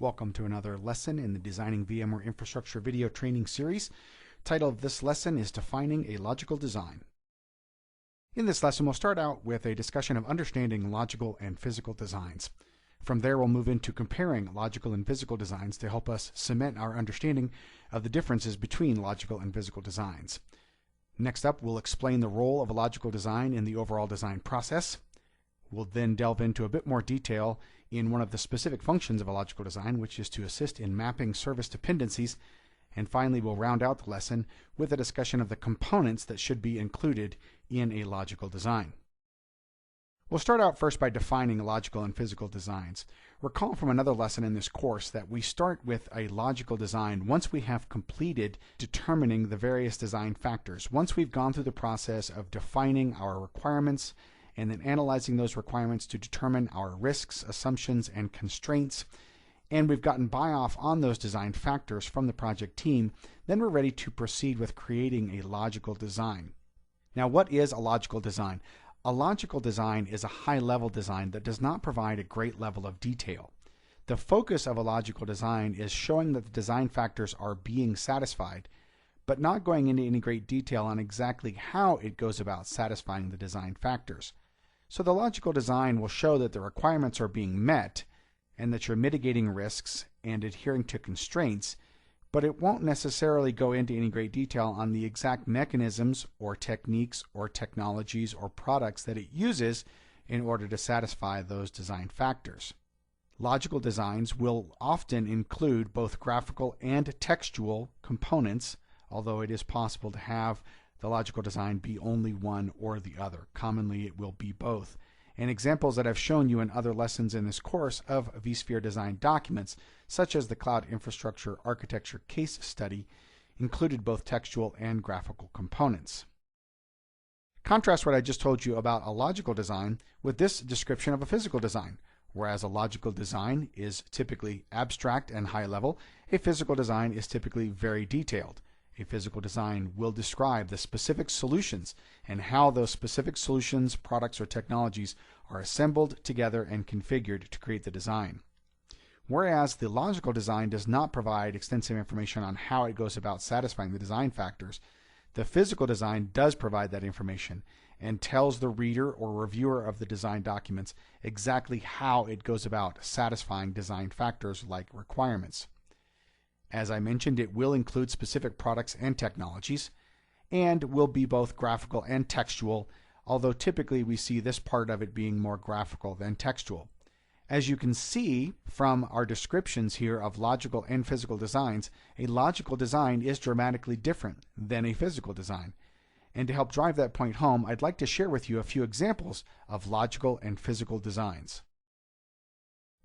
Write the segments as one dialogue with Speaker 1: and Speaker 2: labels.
Speaker 1: Welcome to another lesson in the Designing VMware Infrastructure video training series. The title of this lesson is Defining a Logical Design. In this lesson, we'll start out with a discussion of understanding logical and physical designs. From there, we'll move into comparing logical and physical designs to help us cement our understanding of the differences between logical and physical designs. Next up, we'll explain the role of a logical design in the overall design process. We'll then delve into a bit more detail in one of the specific functions of a logical design, which is to assist in mapping service dependencies. And finally, we'll round out the lesson with a discussion of the components that should be included in a logical design. We'll start out first by defining logical and physical designs. Recall from another lesson in this course that we start with a logical design once we have completed determining the various design factors. Once we've gone through the process of defining our requirements and then analyzing those requirements to determine our risks, assumptions, and constraints, and we've gotten buy-off on those design factors from the project team, then we're ready to proceed with creating a logical design. Now, what is a logical design? A logical design is a high-level design that does not provide a great level of detail. The focus of a logical design is showing that the design factors are being satisfied, but not going into any great detail on exactly how it goes about satisfying the design factors. So the logical design will show that the requirements are being met and that you're mitigating risks and adhering to constraints, but it won't necessarily go into any great detail on the exact mechanisms or techniques or technologies or products that it uses in order to satisfy those design factors. Logical designs will often include both graphical and textual components, although it is possible to have the logical design be only one or the other. Commonly, it will be both. And examples that I've shown you in other lessons in this course of vSphere design documents, such as the Cloud Infrastructure Architecture case study, included both textual and graphical components. Contrast what I just told you about a logical design with this description of a physical design. Whereas a logical design is typically abstract and high level, a physical design is typically very detailed. A physical design will describe the specific solutions and how those specific solutions, products, or technologies are assembled together and configured to create the design. Whereas the logical design does not provide extensive information on how it goes about satisfying the design factors, the physical design does provide that information and tells the reader or reviewer of the design documents exactly how it goes about satisfying design factors like requirements. As I mentioned, it will include specific products and technologies, and will be both graphical and textual, although typically we see this part of it being more graphical than textual. As you can see from our descriptions here of logical and physical designs, a logical design is dramatically different than a physical design. And to help drive that point home, I'd like to share with you a few examples of logical and physical designs.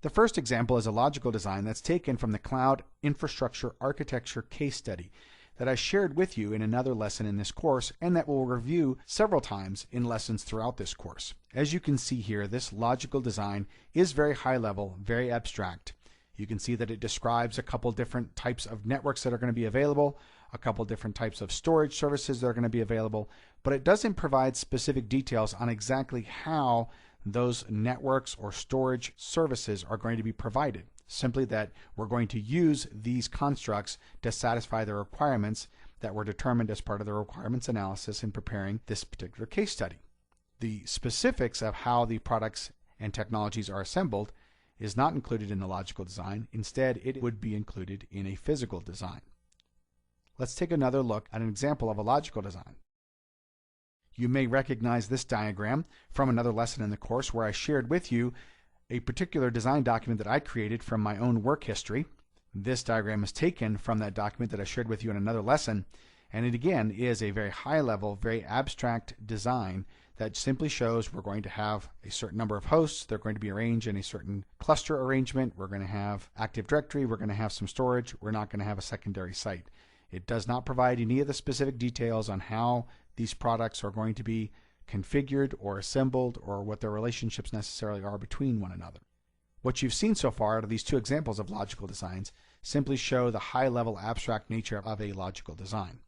Speaker 1: The first example is a logical design that's taken from the Cloud Infrastructure Architecture case study that I shared with you in another lesson in this course and that we'll review several times in lessons throughout this course. As you can see here, this logical design is very high level, very abstract. You can see that it describes a couple different types of networks that are going to be available, a couple different types of storage services that are going to be available, but it doesn't provide specific details on exactly how those networks or storage services are going to be provided. Simply that we're going to use these constructs to satisfy the requirements that were determined as part of the requirements analysis in preparing this particular case study. The specifics of how the products and technologies are assembled is not included in the logical design. Instead, it would be included in a physical design. Let's take another look at an example of a logical design. You may recognize this diagram from another lesson in the course where I shared with you a particular design document that I created from my own work history. This diagram is taken from that document that I shared with you in another lesson, and it again is a very high level, very abstract design that simply shows we're going to have a certain number of hosts. They're going to be arranged in a certain cluster arrangement. We're going to have Active Directory. We're going to have some storage. We're not going to have a secondary site. It does not provide any of the specific details on how these products are going to be configured or assembled or what their relationships necessarily are between one another. What you've seen so far out of these two examples of logical designs simply show the high-level abstract nature of a logical design.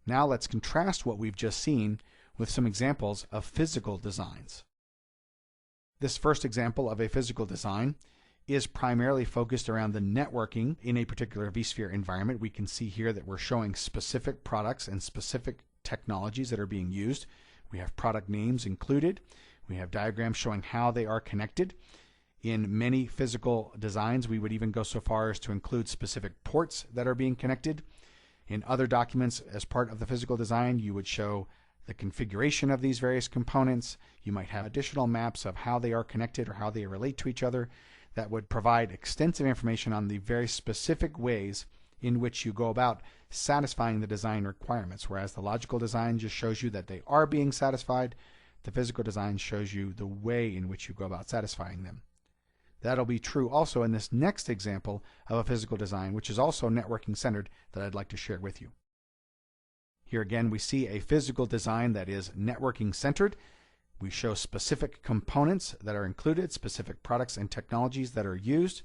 Speaker 1: Now let's contrast what we've just seen with some examples of physical designs. This first example of a physical design is primarily focused around the networking in a particular vSphere environment. We can see here that we're showing specific products and specific technologies that are being used. We have product names included. We have diagrams showing how they are connected. In many physical designs, we would even go so far as to include specific ports that are being connected. In other documents, as part of the physical design, you would show the configuration of these various components. You might have additional maps of how they are connected or how they relate to each other that would provide extensive information on the very specific ways in which you go about satisfying the design requirements. Whereas the logical design just shows you that they are being satisfied, the physical design shows you the way in which you go about satisfying them. That'll be true also in this next example of a physical design, which is also networking centered, that I'd like to share with you. Here again, we see a physical design that is networking centered. We show specific components that are included, specific products and technologies that are used.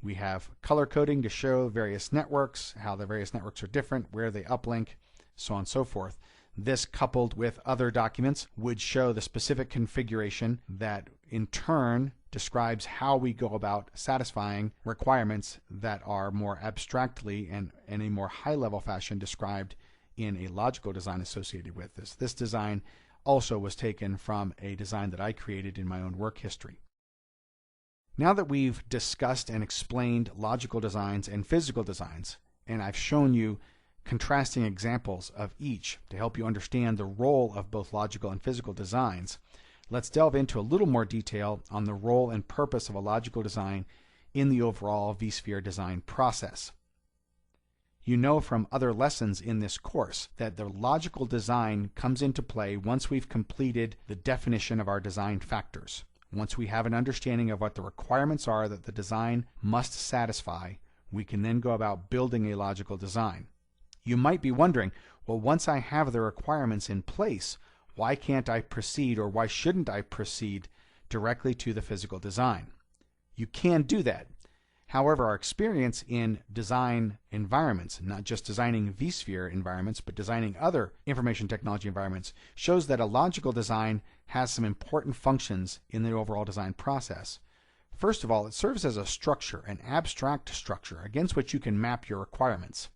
Speaker 1: We have color coding to show various networks, how the various networks are different, where they uplink, so on and so forth. This, coupled with other documents, would show the specific configuration that in turn describes how we go about satisfying requirements that are more abstractly and in a more high-level fashion described in a logical design associated with this. This design also was taken from a design that I created in my own work history. Now that we've discussed and explained logical designs and physical designs, and I've shown you contrasting examples of each to help you understand the role of both logical and physical designs, let's delve into a little more detail on the role and purpose of a logical design in the overall vSphere design process. You know from other lessons in this course that the logical design comes into play once we've completed the definition of our design factors. Once we have an understanding of what the requirements are that the design must satisfy, we can then go about building a logical design. You might be wondering, well, once I have the requirements in place, why can't I proceed, or why shouldn't I proceed directly to the physical design? You can do that. However, our experience in design environments, not just designing vSphere environments, but designing other information technology environments, shows that a logical design has some important functions in the overall design process. First of all, it serves as a structure, an abstract structure, against which you can map your requirements.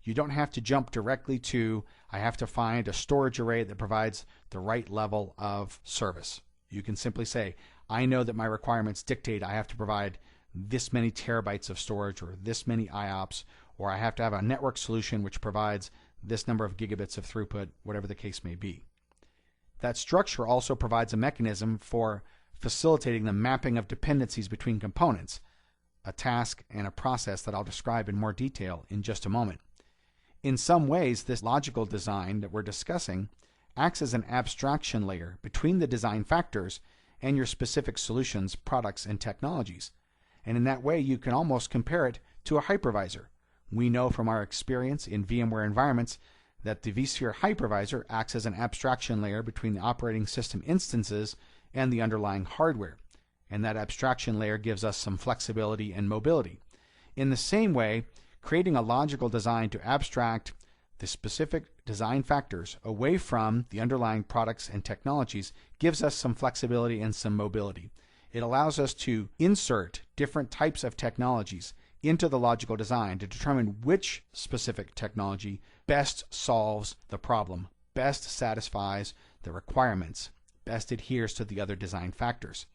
Speaker 1: You don't have to jump directly to, I have to find a storage array that provides the right level of service. You can simply say, I know that my requirements dictate I have to provide this many terabytes of storage, or this many IOPS, or I have to have a network solution which provides this number of gigabits of throughput, whatever the case may be. That structure also provides a mechanism for facilitating the mapping of dependencies between components, a task and a process that I'll describe in more detail in just a moment. In some ways, this logical design that we're discussing acts as an abstraction layer between the design factors and your specific solutions, products, and technologies. And in that way, you can almost compare it to a hypervisor. We know from our experience in VMware environments that the vSphere hypervisor acts as an abstraction layer between the operating system instances and the underlying hardware. And that abstraction layer gives us some flexibility and mobility. In the same way, creating a logical design to abstract the specific design factors away from the underlying products and technologies gives us some flexibility and some mobility. It allows us to insert different types of technologies into the logical design to determine which specific technology best solves the problem, best satisfies the requirements, best adheres to the other design factors.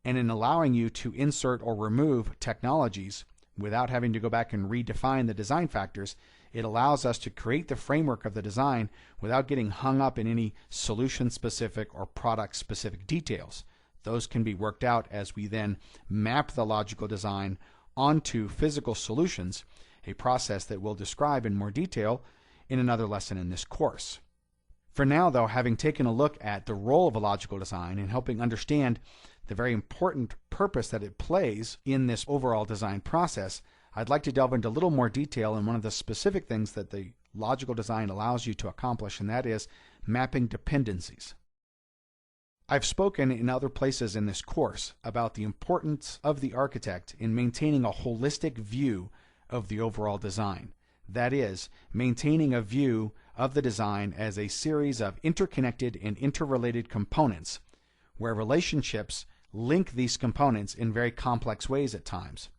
Speaker 1: And in allowing you to insert or remove technologies without having to go back and redefine the design factors, it allows us to create the framework of the design without getting hung up in any solution-specific or product-specific details. Those can be worked out as we then map the logical design onto physical solutions, a process that we'll describe in more detail in another lesson in this course. For now, though, having taken a look at the role of a logical design and helping understand the very important purpose that it plays in this overall design process, I'd like to delve into a little more detail in one of the specific things that the logical design allows you to accomplish, and that is mapping dependencies. I've spoken in other places in this course about the importance of the architect in maintaining a holistic view of the overall design. That is, maintaining a view of the design as a series of interconnected and interrelated components where relationships link these components in very complex ways at times.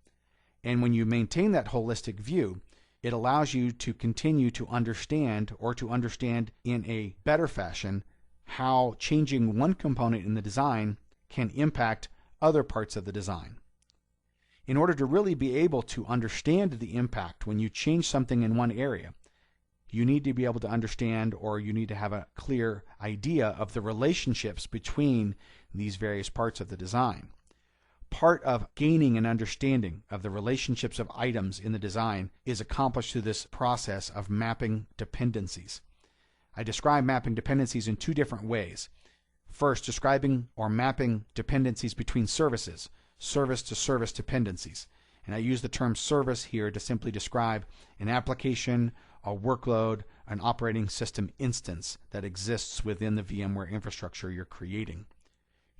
Speaker 1: And when you maintain that holistic view, it allows you to continue to understand, or to understand in a better fashion, how changing one component in the design can impact other parts of the design. In order to really be able to understand the impact when you change something in one area, you need to be able to understand, or you need to have a clear idea of the relationships between these various parts of the design. Part of gaining an understanding of the relationships of items in the design is accomplished through this process of mapping dependencies. I describe mapping dependencies in two different ways. First, describing or mapping dependencies between services, service-to-service dependencies. And I use the term service here to simply describe an application, a workload, an operating system instance that exists within the VMware infrastructure you're creating.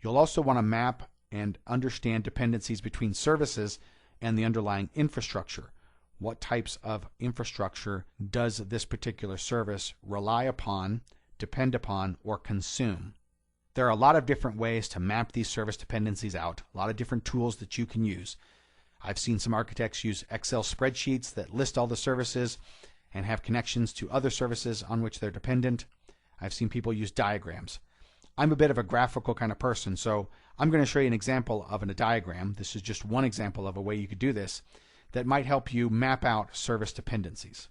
Speaker 1: You'll also want to map and understand dependencies between services and the underlying infrastructure. What types of infrastructure does this particular service rely upon, depend upon, or consume? There are a lot of different ways to map these service dependencies out, a lot of different tools that you can use. I've seen some architects use Excel spreadsheets that list all the services and have connections to other services on which they're dependent. I've seen people use diagrams. I'm a bit of a graphical kind of person, so I'm going to show you an example of a diagram. This is just one example of a way you could do this that might help you map out service dependencies.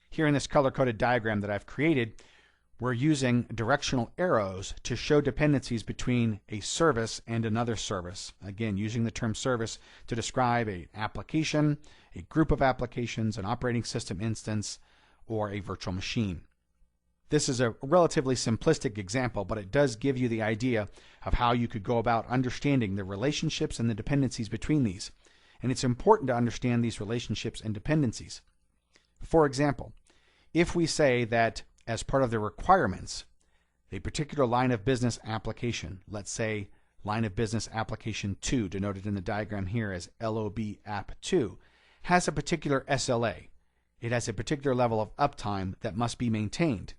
Speaker 1: Here in this color-coded diagram that I've created, we're using directional arrows to show dependencies between a service and another service. Again, using the term service to describe an application, a group of applications, an operating system instance, or a virtual machine. This is a relatively simplistic example, but it does give you the idea of how you could go about understanding the relationships and the dependencies between these. And it's important to understand these relationships and dependencies. For example, if we say that as part of the requirements, a particular line of business application, let's say line of business application 2, denoted in the diagram here as LOB app 2, has a particular SLA. It has a particular level of uptime that must be maintained.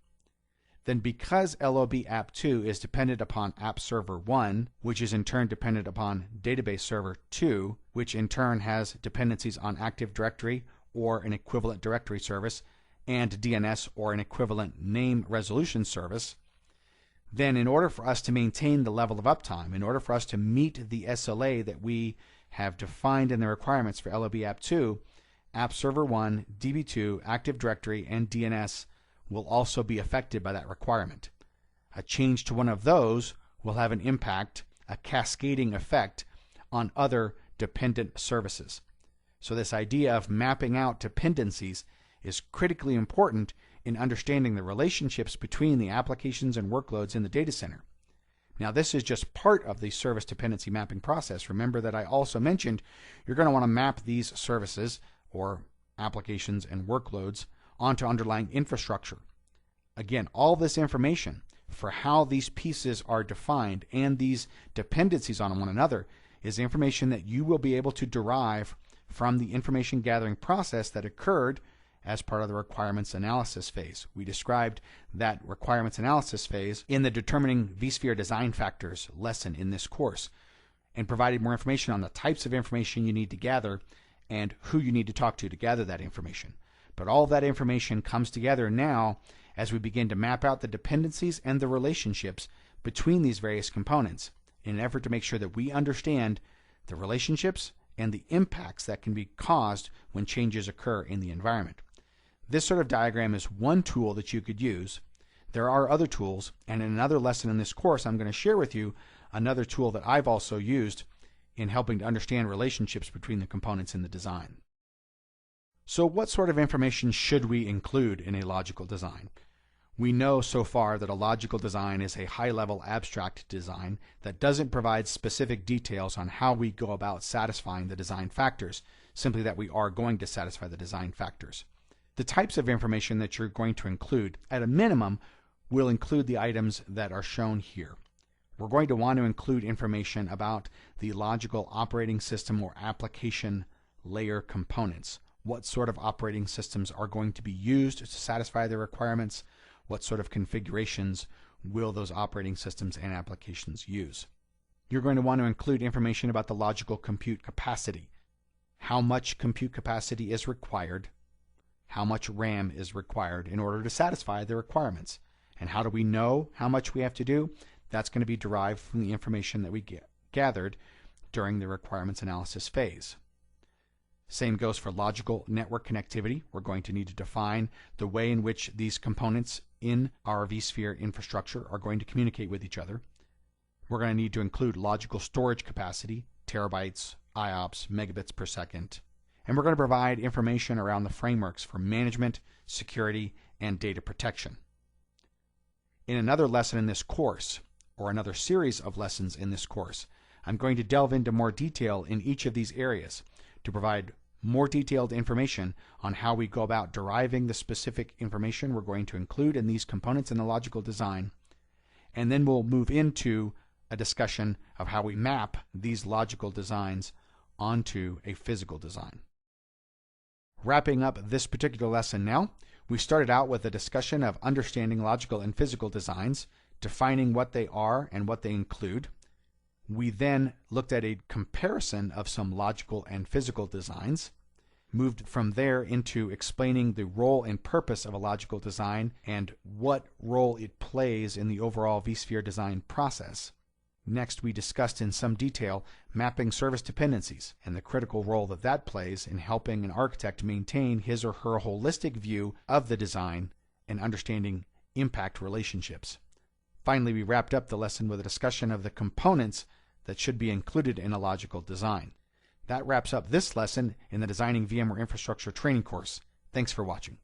Speaker 1: Then because LOB app 2 is dependent upon app server 1, which is in turn dependent upon database server 2, which in turn has dependencies on Active Directory or an equivalent directory service, and DNS or an equivalent name resolution service, then in order for us to maintain the level of uptime, in order for us to meet the SLA that we have defined in the requirements for LOB app 2, app server 1, DB2, Active Directory, and DNS will also be affected by that requirement. A change to one of those will have an impact, a cascading effect, on other dependent services. So this idea of mapping out dependencies is critically important in understanding the relationships between the applications and workloads in the data center. Now, this is just part of the service dependency mapping process. Remember that I also mentioned you're going to want to map these services or applications and workloads onto underlying infrastructure. Again, all this information for how these pieces are defined and these dependencies on one another is information that you will be able to derive from the information gathering process that occurred as part of the requirements analysis phase. We described that requirements analysis phase in the Determining vSphere Design Factors lesson in this course, and provided more information on the types of information you need to gather and who you need to talk to gather that information. But all of that information comes together now as we begin to map out the dependencies and the relationships between these various components in an effort to make sure that we understand the relationships and the impacts that can be caused when changes occur in the environment. This sort of diagram is one tool that you could use. There are other tools, and in another lesson in this course, I'm going to share with you another tool that I've also used in helping to understand relationships between the components in the design. So what sort of information should we include in a logical design? We know so far that a logical design is a high-level abstract design that doesn't provide specific details on how we go about satisfying the design factors, simply that we are going to satisfy the design factors. The types of information that you're going to include, at a minimum, will include the items that are shown here. We're going to want to include information about the logical operating system or application layer components. What sort of operating systems are going to be used to satisfy the requirements? What sort of configurations will those operating systems and applications use? you're going to want to include information about the logical compute capacity. How much compute capacity is required, how much RAM is required in order to satisfy the requirements. And how do we know how much we have to do? That's going to be derived from the information that we gathered during the requirements analysis phase. Same goes for logical network connectivity. We're going to need to define the way in which these components in our vSphere infrastructure are going to communicate with each other. We're going to need to include logical storage capacity, terabytes, IOPS, megabits per second. And we're going to provide information around the frameworks for management, security, and data protection. In another lesson in this course, or another series of lessons in this course, I'm going to delve into more detail in each of these areas to provide more detailed information on how we go about deriving the specific information we're going to include in these components in the logical design. And then we'll move into a discussion of how we map these logical designs onto a physical design. Wrapping up this particular lesson now, we started out with a discussion of understanding logical and physical designs, defining what they are and what they include. We then looked at a comparison of some logical and physical designs, moved from there into explaining the role and purpose of a logical design and what role it plays in the overall vSphere design process. Next, we discussed in some detail mapping service dependencies and the critical role that that plays in helping an architect maintain his or her holistic view of the design and understanding impact relationships. Finally, we wrapped up the lesson with a discussion of the components that should be included in a logical design. That wraps up this lesson in the Designing VMware Infrastructure training course. Thanks for watching.